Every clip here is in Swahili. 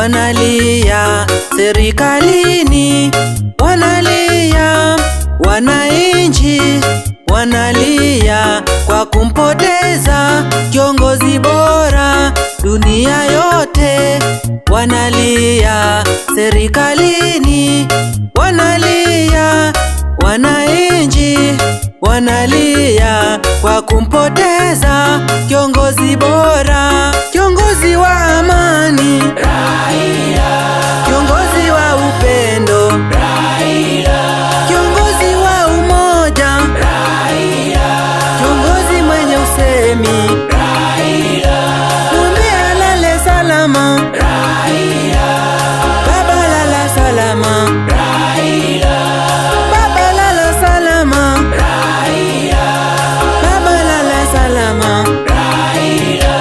wanalia serikalini, wanalia wananchi, wanalia kwa kumpoteza kiongozi bora dunia yote. Wanalia serikalini, wanalia wananchi, wanalia kwa kumpoteza kiongozi bora, kiongozi wa amani Raila, kiongozi wa upendo Raila, kiongozi wa umoja Raila, kiongozi mwenye usemi Raila, mwambie alale salama Raila, baba lala salama Raila, baba lala salama Raila, baba lala salama Raila.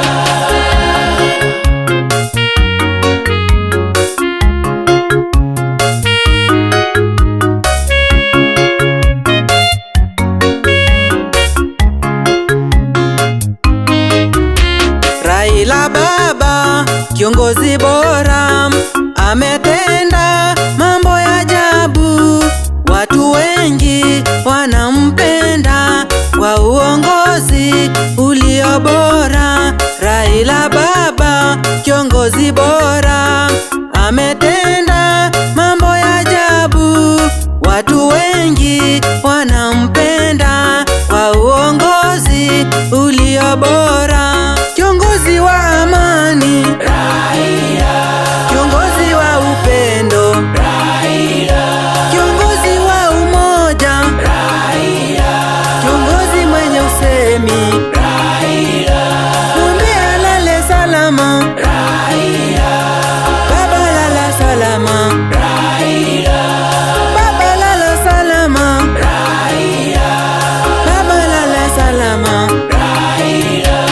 Raila baba kiongozi bora, ametenda mambo ya ajabu, watu wengi wanampenda kwa uongozi ulio bora. Raila baba kiongozi bora, ametenda mambo ya ajabu, watu wengi wanampenda kwa uongozi ulio bora. Kiongozi wa amani Raila, kiongozi wa upendo Raila, kiongozi wa umoja Raila, kiongozi mwenye usemi Raila, mwambie alale salama Raila, baba lala salama Raila, baba lala salama Raila, baba lala salama Raila.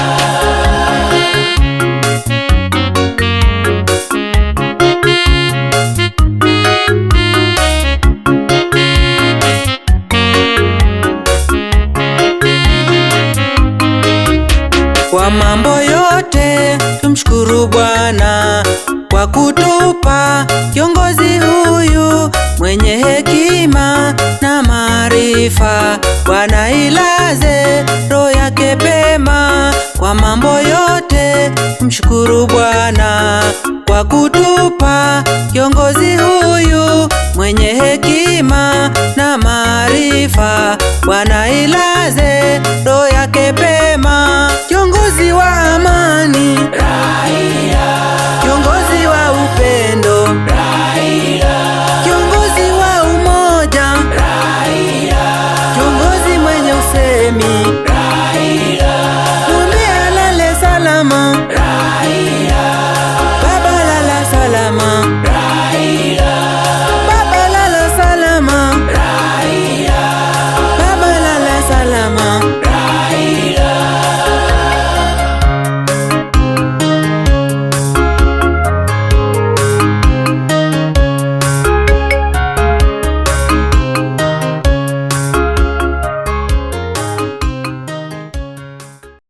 Kwa mambo yote tumshukuru Bwana kwa kutupa kiongozi huyu mwenye hekima na maarifa. Bwana ilaze roho yake pema. Kwa mambo yote tumshukuru Bwana kwa kutupa kiongozi huyu mwenye hekima na maarifa. Bwana ilaze roho yake pema.